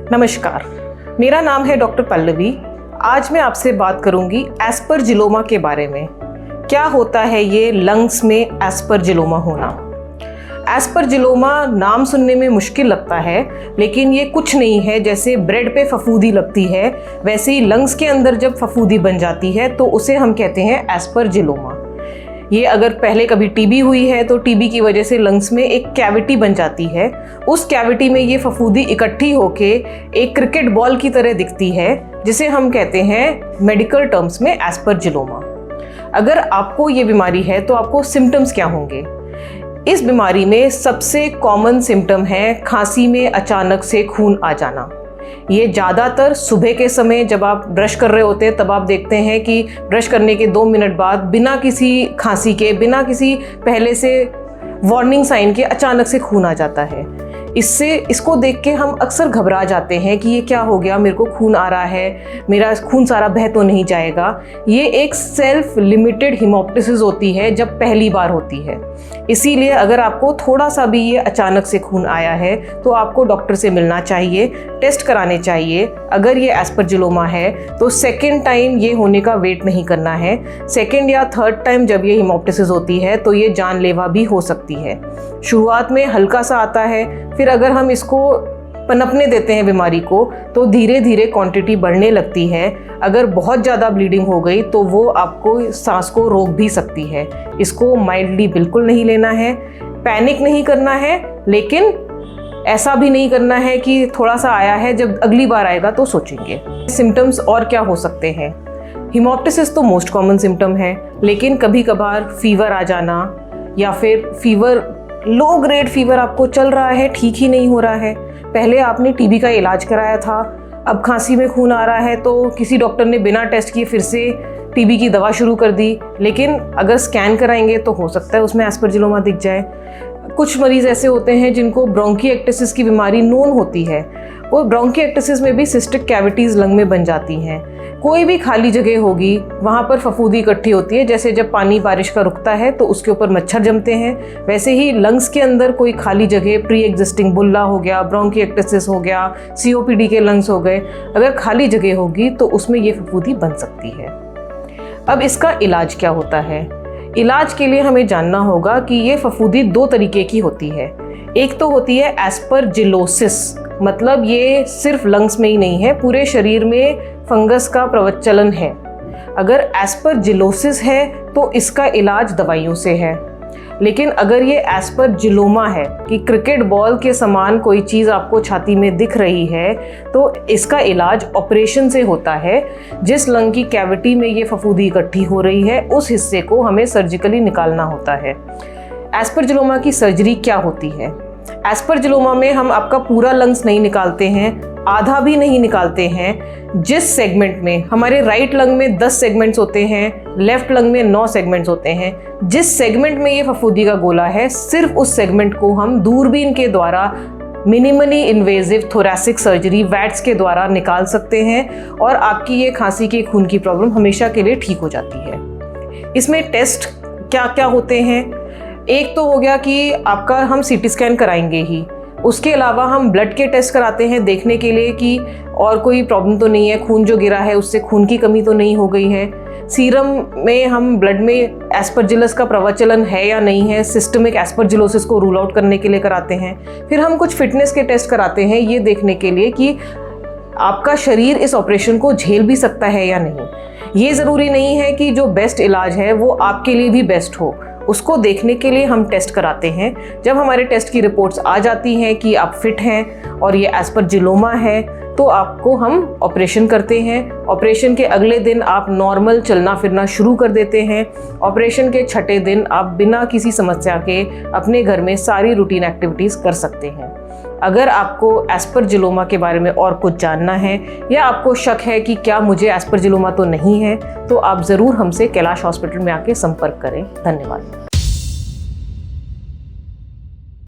नमस्कार, मेरा नाम है डॉक्टर पल्लवी। आज मैं आपसे बात करूंगी एस्परजिलोमा के बारे में। क्या होता है ये लंग्स में एस्परजिलोमा होना? एस्परजिलोमा नाम सुनने में मुश्किल लगता है, लेकिन ये कुछ नहीं है। जैसे ब्रेड पे फफूंदी लगती है, वैसे ही लंग्स के अंदर जब फफूंदी बन जाती है तो उसे हम कहते हैं एस्परजिलोमा। ये अगर पहले कभी टीबी हुई है तो टीबी की वजह से लंग्स में एक कैविटी बन जाती है। उस कैविटी में ये फफूंदी इकट्ठी होके एक क्रिकेट बॉल की तरह दिखती है, जिसे हम कहते हैं मेडिकल टर्म्स में एस्परजिलोमा। अगर आपको ये बीमारी है तो आपको सिम्टम्स क्या होंगे? इस बीमारी में सबसे कॉमन सिम्टम है खांसी में अचानक से खून आ जाना। ये ज़्यादातर सुबह के समय जब आप ब्रश कर रहे होते हैं तब आप देखते हैं कि ब्रश करने के 2 मिनट बाद बिना किसी खांसी के, बिना किसी पहले से वार्निंग साइन के अचानक से खून आ जाता है। इसको देख के हम अक्सर घबरा जाते हैं कि ये क्या हो गया, मेरे को खून आ रहा है, मेरा खून सारा बह तो नहीं जाएगा। ये एक सेल्फ लिमिटेड हेमोप्टिसिस होती है जब पहली बार होती है। इसीलिए अगर आपको थोड़ा सा भी ये अचानक से खून आया है तो आपको डॉक्टर से मिलना चाहिए, टेस्ट कराने चाहिए। अगर ये एस्परजिलोमा है तो सेकेंड टाइम ये होने का वेट नहीं करना है। सेकेंड या थर्ड टाइम जब ये हेमोप्टिसिस होती है तो ये जानलेवा भी हो सकती है। शुरुआत में हल्का सा आता है, फिर अगर हम इसको पनपने देते हैं बीमारी को तो धीरे धीरे क्वांटिटी बढ़ने लगती है। अगर बहुत ज़्यादा ब्लीडिंग हो गई तो वो आपको सांस को रोक भी सकती है। इसको माइल्डली बिल्कुल नहीं लेना है, पैनिक नहीं करना है, लेकिन ऐसा भी नहीं करना है कि थोड़ा सा आया है, जब अगली बार आएगा तो सोचेंगे। सिम्टम्स और क्या हो सकते हैं? हेमोप्टिसिस तो मोस्ट कॉमन सिम्टम है, लेकिन कभी कभार फीवर आ जाना, या फिर फीवर लो ग्रेड फीवर आपको चल रहा है, ठीक ही नहीं हो रहा है। पहले आपने टीबी का इलाज कराया था, अब खांसी में खून आ रहा है तो किसी डॉक्टर ने बिना टेस्ट किए फिर से टीबी की दवा शुरू कर दी, लेकिन अगर स्कैन कराएंगे तो हो सकता है उसमें एस्परजिलोमा दिख जाए। कुछ मरीज़ ऐसे होते हैं जिनको ब्रोंकिएक्टिसिस की बीमारी नोन होती है। वो ब्रोंकिएक्टिसिस में भी सिस्टिक कैविटीज़ लंग में बन जाती हैं। कोई भी खाली जगह होगी वहाँ पर फफूंदी इकट्ठी होती है। जैसे जब पानी बारिश का रुकता है तो उसके ऊपर मच्छर जमते हैं, वैसे ही लंग्स के अंदर कोई खाली जगह, प्री एग्जिस्टिंग बुल्ला हो गया, ब्रोंकिएक्टिसिस हो गया, COPD के लंग्स हो गए, अगर खाली जगह होगी तो उसमें ये फफूंदी बन सकती है। अब इसका इलाज क्या होता है? इलाज के लिए हमें जानना होगा कि ये फफूंदी 2 तरीके की होती है। एक तो होती है एस्परजिलोसिस, मतलब ये सिर्फ लंग्स में ही नहीं है, पूरे शरीर में फंगस का प्रचलन है। अगर एस्परजिलोसिस है तो इसका इलाज दवाइयों से है। लेकिन अगर ये एस्परजिलोमा है कि क्रिकेट बॉल के समान कोई चीज़ आपको छाती में दिख रही है, तो इसका इलाज ऑपरेशन से होता है। जिस लंग की कैविटी में ये फफूंदी इकट्ठी हो रही है उस हिस्से को हमें सर्जिकली निकालना होता है। एस्परजिलोमा की सर्जरी क्या होती है? एस्परजिलोमा में हम आपका पूरा लंग्स नहीं निकालते हैं, आधा भी नहीं निकालते हैं। जिस सेगमेंट में हमारे राइट लंग में 10 सेगमेंट्स होते हैं, लेफ्ट लंग में 9 सेगमेंट्स होते हैं, जिस सेगमेंट में ये फफूंदी का गोला है, सिर्फ उस सेगमेंट को हम दूरबीन के द्वारा minimally invasive thoracic surgery watts के द्वारा निकाल सकते हैं और आपकी ये खांसी के खून की प्रॉब्लम हमेशा के लिए ठीक हो जाती है। इसमें टेस्ट क्या क्या होते हैं? एक तो हो गया कि आपका हम CT स्कैन कराएंगे ही, उसके अलावा हम ब्लड के टेस्ट कराते हैं देखने के लिए कि और कोई प्रॉब्लम तो नहीं है, खून जो गिरा है उससे खून की कमी तो नहीं हो गई है। सीरम में हम ब्लड में एस्परजिलस का प्रचलन है या नहीं है, सिस्टमिक एस्परजिलोसिस को रूल आउट करने के लिए कराते हैं। फिर हम कुछ फिटनेस के टेस्ट कराते हैं ये देखने के लिए कि आपका शरीर इस ऑपरेशन को झेल भी सकता है या नहीं। ये ज़रूरी नहीं है कि जो बेस्ट इलाज है वो आपके लिए भी बेस्ट हो, उसको देखने के लिए हम टेस्ट कराते हैं। जब हमारे टेस्ट की रिपोर्ट्स आ जाती हैं कि आप फिट हैं और ये एस्परजिलोमा है तो आपको हम ऑपरेशन करते हैं। ऑपरेशन के अगले दिन आप नॉर्मल चलना फिरना शुरू कर देते हैं। ऑपरेशन के 6ठे दिन आप बिना किसी समस्या के अपने घर में सारी रूटीन एक्टिविटीज़ कर सकते हैं। अगर आपको एस्परजिलोमा के बारे में और कुछ जानना है या आपको शक है कि क्या मुझे एस्परजिलोमा तो नहीं है, तो आप ज़रूर हमसे कैलाश हॉस्पिटल में आके संपर्क करें। धन्यवाद।